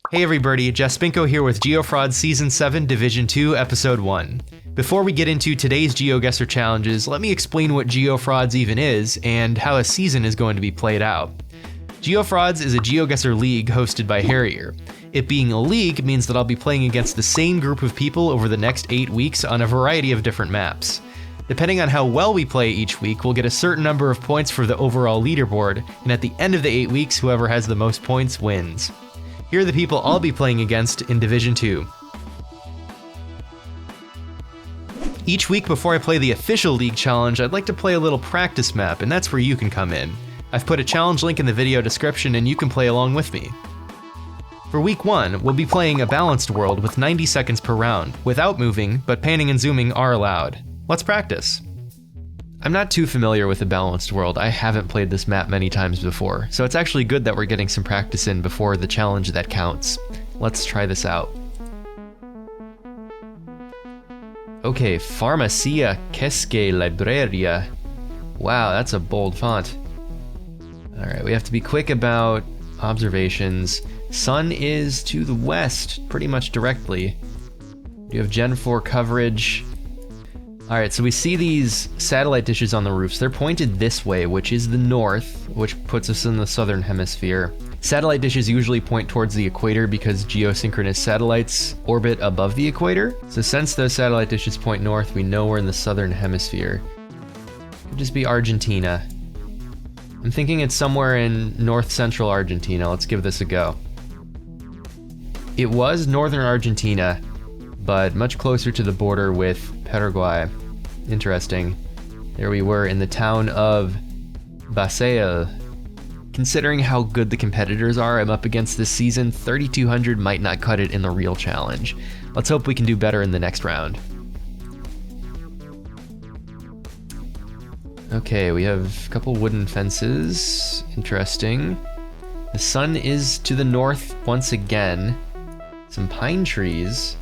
Hey everybody, Jaspinko here with GeoFrauds Season 7, Division 2, Episode 1. Before we get into today's GeoGuessr challenges, let me explain what GeoFrauds even is and how a season is going to be played out. GeoFrauds is a GeoGuessr league hosted by Harrier. It being a league means that I'll be playing against the same group of people over the next 8 weeks on a variety of different maps. Depending on how well we play each week, we'll get a certain number of points for the overall leaderboard, and at the end of the 8 weeks, whoever has the most points wins. Here are the people I'll be playing against in Division 2. Each week before I play the official league challenge, I'd like to play a little practice map, and that's where you can come in. I've put a challenge link in the video description and you can play along with me. For week 1, we'll be playing a balanced world with 90 seconds per round, without moving, but panning and zooming are allowed. Let's practice. I'm not too familiar with the balanced world. I haven't played this map many times before, so it's actually good that we're getting some practice in before the challenge that counts. Let's try this out. Okay, Farmacia Kesque Libreria. Wow, that's a bold font. Alright, we have to be quick about observations. Sun is to the west, pretty much directly. You have Gen 4 coverage. Alright, so we see these satellite dishes on the roofs. They're pointed this way, which is the north, which puts us in the southern hemisphere. Satellite dishes usually point towards the equator because geosynchronous satellites orbit above the equator. So since those satellite dishes point north, we know we're in the southern hemisphere. Could just be Argentina. I'm thinking it's somewhere in north-central Argentina. Let's give this a go. It was northern Argentina, but much closer to the border with Paraguay. Interesting. There we were in the town of Basel. Considering how good the competitors are I'm up against this season, 3200 might not cut it in the real challenge. Let's hope we can do better in the next round. Okay, we have a couple wooden fences. Interesting. The sun is to the north once again. Some pine trees.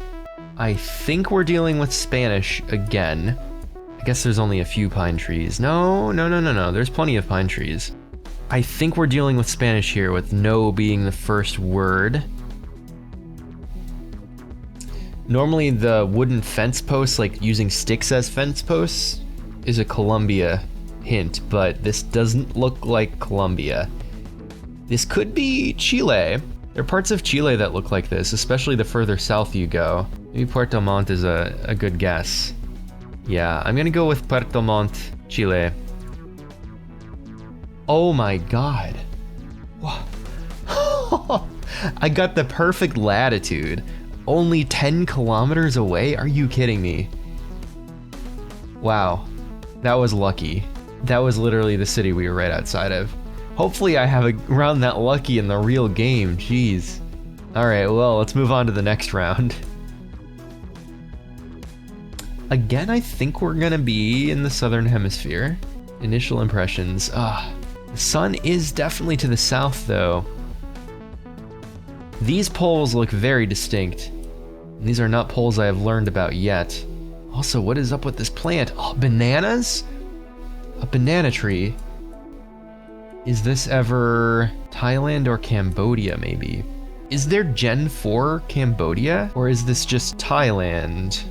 I think we're dealing with Spanish again. I guess there's only a few pine trees. No, there's plenty of pine trees. I think we're dealing with Spanish here, with no being the first word. Normally the wooden fence posts, like using sticks as fence posts, is a Colombia hint, but this doesn't look like Colombia. This could be Chile. There are parts of Chile that look like this, especially the further south you go. Maybe Puerto Montt is a good guess. Yeah, I'm gonna go with Puerto Montt, Chile. Oh my god. I got the perfect latitude. Only 10 kilometers away? Are you kidding me? Wow, that was lucky. That was literally the city we were right outside of. Hopefully I have a round that lucky in the real game, jeez. Alright, well, let's move on to the next round. Again, I think we're gonna be in the southern hemisphere. Initial impressions. The sun is definitely to the south, though. These poles look very distinct. These are not poles I have learned about yet. Also, what is up with this plant? Oh, bananas? A banana tree. Is this ever Thailand or Cambodia, maybe? Is there Gen 4 Cambodia? Or is this just Thailand?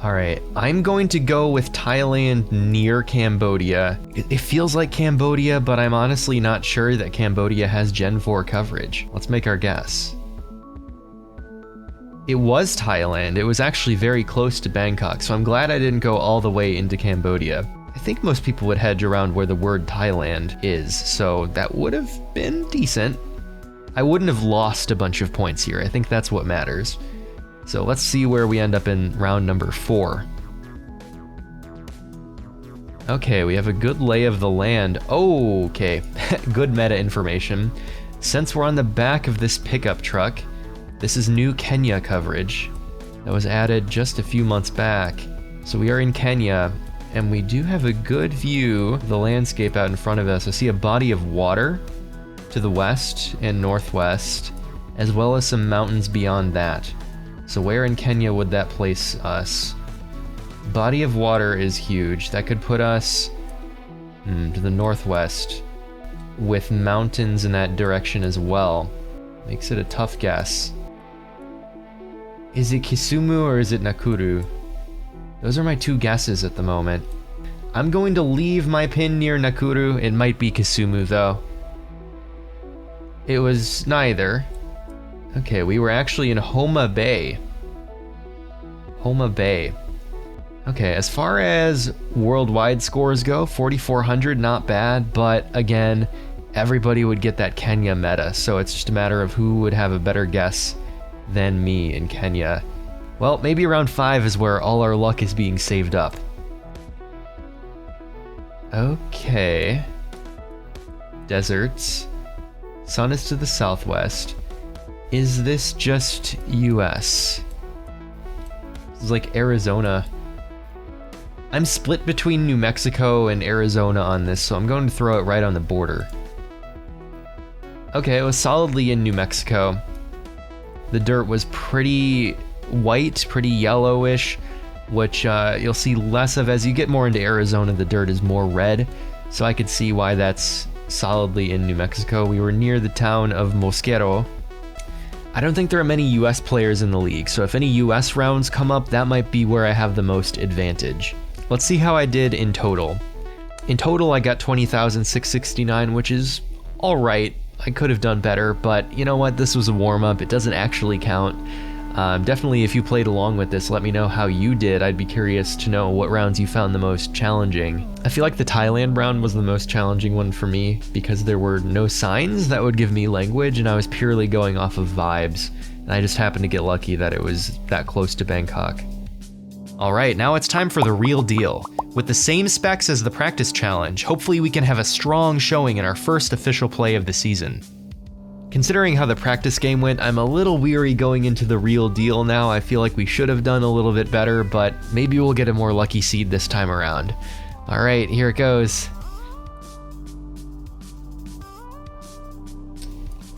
Alright, I'm going to go with Thailand near Cambodia. It feels like Cambodia, but I'm honestly not sure that Cambodia has Gen 4 coverage. Let's make our guess. It was Thailand. It was actually very close to Bangkok, so I'm glad I didn't go all the way into Cambodia. I think most people would hedge around where the word Thailand is, so that would have been decent. I wouldn't have lost a bunch of points here. I think that's what matters. So let's see where we end up in round number 4. Okay, we have a good lay of the land. Oh, okay, good meta information. Since we're on the back of this pickup truck, this is new Kenya coverage that was added just a few months back. So we are in Kenya, and we do have a good view of the landscape out in front of us. I see a body of water to the west and northwest, as well as some mountains beyond that. So where in Kenya would that place us? Body of water is huge. That could put us to the northwest, with mountains in that direction as well. Makes it a tough guess. Is it Kisumu or is it Nakuru? Those are my two guesses at the moment. I'm going to leave my pin near Nakuru. It might be Kisumu though. It was neither. Okay, we were actually in Homa Bay. Homa Bay. Okay, as far as worldwide scores go, 4,400, not bad, but again, everybody would get that Kenya meta, so it's just a matter of who would have a better guess than me in Kenya. Well, maybe around 5 is where all our luck is being saved up. Okay. Deserts. Sun is to the southwest. Is this just US? This is like Arizona. I'm split between New Mexico and Arizona on this, so I'm going to throw it right on the border. Okay, it was solidly in New Mexico. The dirt was pretty white, pretty yellowish, which you'll see less of as you get more into Arizona. The dirt is more red, so I could see why that's solidly in New Mexico. We were near the town of Mosquero. I don't think there are many US players in the league, so if any US rounds come up, that might be where I have the most advantage. Let's see how I did in total. In total, I got 20,669, which is alright. I could have done better, but you know what? This was a warm-up. It doesn't actually count. Definitely, if you played along with this, let me know how you did. I'd be curious to know what rounds you found the most challenging. I feel like the Thailand round was the most challenging one for me because there were no signs that would give me language, and I was purely going off of vibes. And I just happened to get lucky that it was that close to Bangkok. Alright, now it's time for the real deal. With the same specs as the practice challenge, hopefully we can have a strong showing in our first official play of the season. Considering how the practice game went, I'm a little weary going into the real deal now. I feel like we should have done a little bit better, but maybe we'll get a more lucky seed this time around. Alright, here it goes.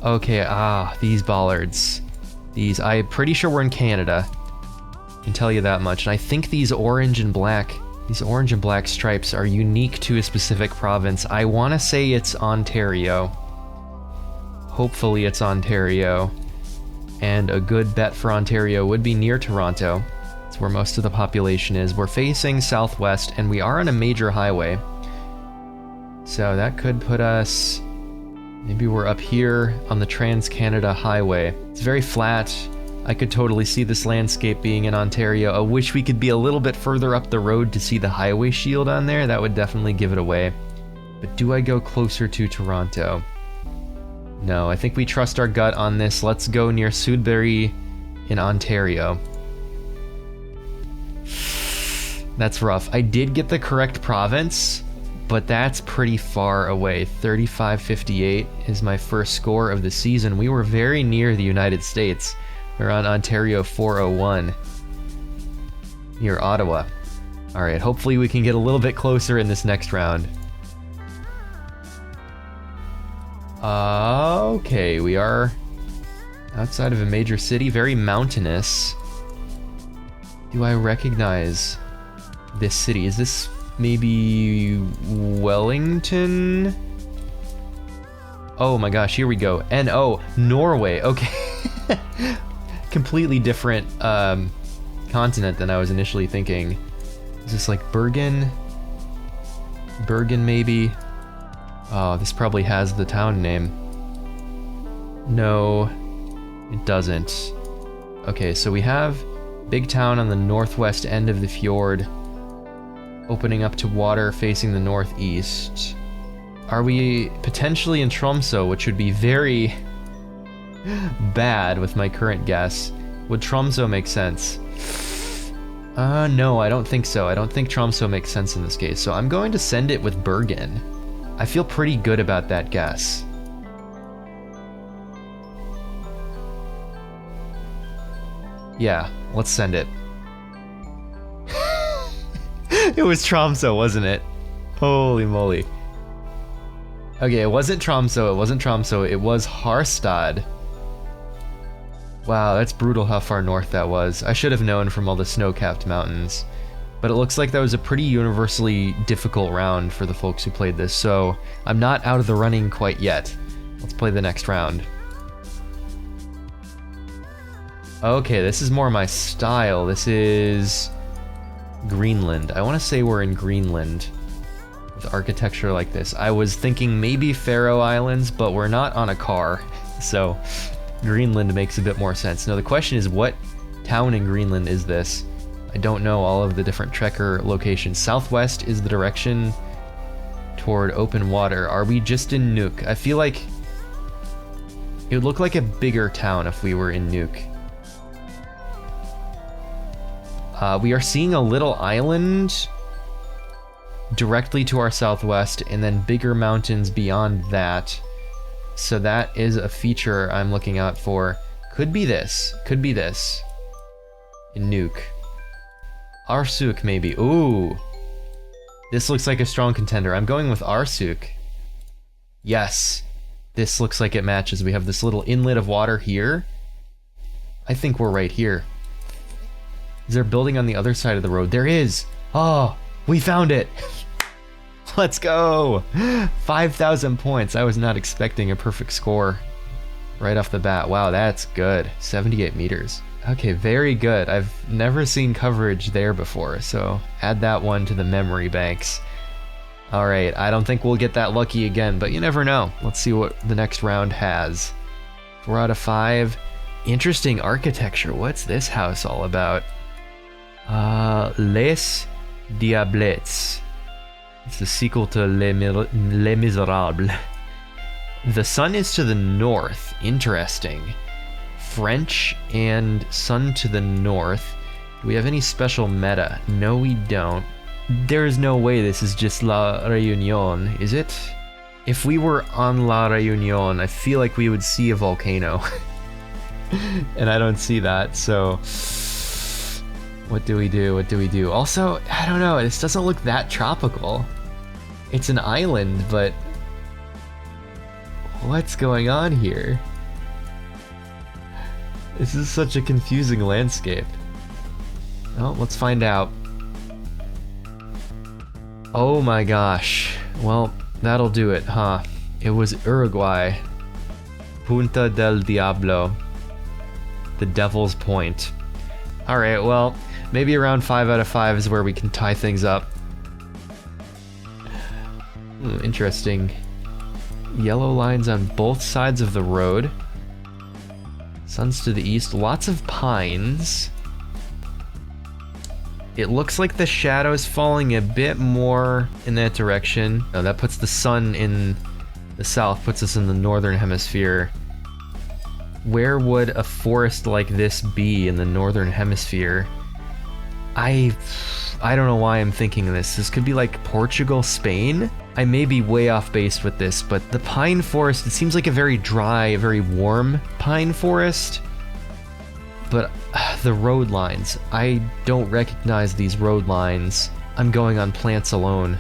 Okay, these bollards. These, I'm pretty sure we're in Canada. I can tell you that much. And I think these orange and black stripes are unique to a specific province. I want to say it's Ontario. Hopefully it's Ontario. And a good bet for Ontario would be near Toronto. It's where most of the population is. We're facing southwest and we are on a major highway. So that could put us... maybe we're up here on the Trans-Canada Highway. It's very flat. I could totally see this landscape being in Ontario. I wish we could be a little bit further up the road to see the highway shield on there. That would definitely give it away. But do I go closer to Toronto? No, I think we trust our gut on this. Let's go near Sudbury in Ontario. That's rough. I did get the correct province, but that's pretty far away. 3558 is my first score of the season. We were very near the United States. We're on Ontario 401, near Ottawa. Alright, hopefully we can get a little bit closer in this next round. Okay, we are outside of a major city, very mountainous. Do I recognize this city? Is this maybe Wellington? Oh my gosh, here we go. N-O, Norway, okay. Completely different continent than I was initially thinking. Is this like Bergen? Bergen maybe? Oh, this probably has the town name. No, it doesn't. Okay, so we have big town on the northwest end of the fjord, opening up to water facing the northeast. Are we potentially in Tromsø, which would be very bad with my current guess? Would Tromsø make sense? No, I don't think so. I don't think Tromsø makes sense in this case, so I'm going to send it with Bergen. I feel pretty good about that guess. Yeah, let's send it. It was Tromsø, wasn't it? Holy moly. Okay, it wasn't Tromsø, it was Harstad. Wow, that's brutal how far north that was. I should have known from all the snow-capped mountains. But it looks like that was a pretty universally difficult round for the folks who played this, so I'm not out of the running quite yet. Let's play the next round. Okay, this is more my style. This is Greenland. I want to say we're in Greenland with architecture like this. I was thinking maybe Faroe Islands, but we're not on a car, so Greenland makes a bit more sense. Now the question is, what town in Greenland is this? I don't know all of the different trekker locations. Southwest is the direction toward open water. Are we just in Nuuk? I feel like it would look like a bigger town if we were in Nuuk. We are seeing a little island directly to our southwest and then bigger mountains beyond that. So that is a feature I'm looking out for. Could be this. Could be this. In Nuuk. Arsuk maybe. Ooh. This looks like a strong contender. I'm going with Arsuk. Yes. This looks like it matches. We have this little inlet of water here. I think we're right here. Is there a building on the other side of the road? There is! Oh, we found it! Let's go! 5,000 points. I was not expecting a perfect score right off the bat. Wow, that's good. 78 meters. Okay, very good. I've never seen coverage there before, so add that one to the memory banks. Alright, I don't think we'll get that lucky again, but you never know. Let's see what the next round has. 4 out of 5. Interesting architecture. What's this house all about? Les Diablets. It's the sequel to Les Miserables. The sun is to the north. Interesting. French and sun to the north. Do we have any special meta? No, we don't. There is no way this is just La Réunion, is it? If we were on La Réunion, I feel like we would see a volcano. And I don't see that, so what do we do? What do we do? Also, I don't know, this doesn't look that tropical. It's an island, but what's going on here? This is such a confusing landscape. Well, let's find out. Oh my gosh. Well, that'll do it, huh? It was Uruguay. Punta del Diablo. The Devil's Point. Alright, well, maybe around 5 out of 5 is where we can tie things up. Interesting. Yellow lines on both sides of the road. Sun's to the east. Lots of pines. It looks like the shadow's falling a bit more in that direction. Oh, that puts the sun in the south, puts us in the northern hemisphere. Where would a forest like this be in the northern hemisphere? I don't know why I'm thinking of this. This could be like Portugal, Spain? I may be way off base with this, but the pine forest, it seems like a very dry, very warm pine forest. But the road lines, I don't recognize these road lines. I'm going on plants alone.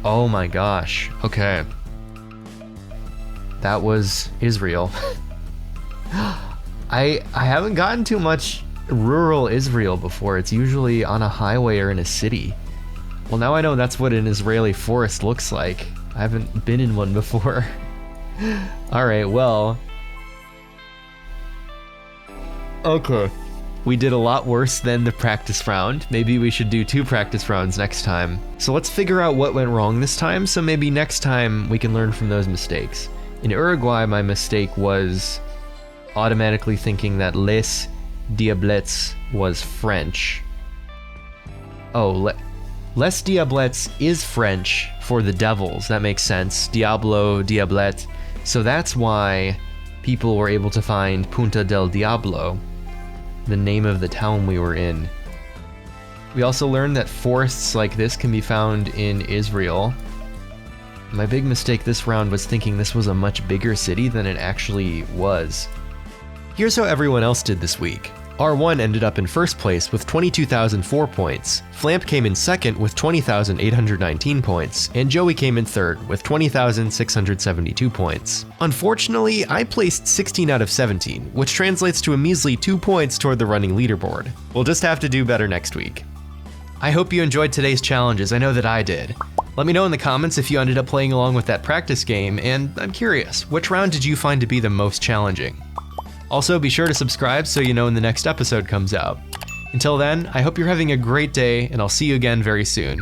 Oh my gosh, okay. That was Israel. I haven't gotten too much rural Israel before. It's usually on a highway or in a city. Well, now I know that's what an Israeli forest looks like. I haven't been in one before. Alright, well. Okay. We did a lot worse than the practice round. Maybe we should do 2 practice rounds next time. So let's figure out what went wrong this time, so maybe next time we can learn from those mistakes. In Uruguay, my mistake was automatically thinking that Les Diablets was French. Oh, Les Diablets is French for the devils. That makes sense. Diablo, Diablet. So that's why people were able to find Punta del Diablo, the name of the town we were in. We also learned that forests like this can be found in Israel. My big mistake this round was thinking this was a much bigger city than it actually was. Here's how everyone else did this week. R1 ended up in first place with 22,004 points, Flamp came in second with 20,819 points, and Joey came in third with 20,672 points. Unfortunately, I placed 16 out of 17, which translates to a measly 2 points toward the running leaderboard. We'll just have to do better next week. I hope you enjoyed today's challenges, I know that I did. Let me know in the comments if you ended up playing along with that practice game, and I'm curious, which round did you find to be the most challenging? Also, be sure to subscribe so you know when the next episode comes out. Until then, I hope you're having a great day, and I'll see you again very soon.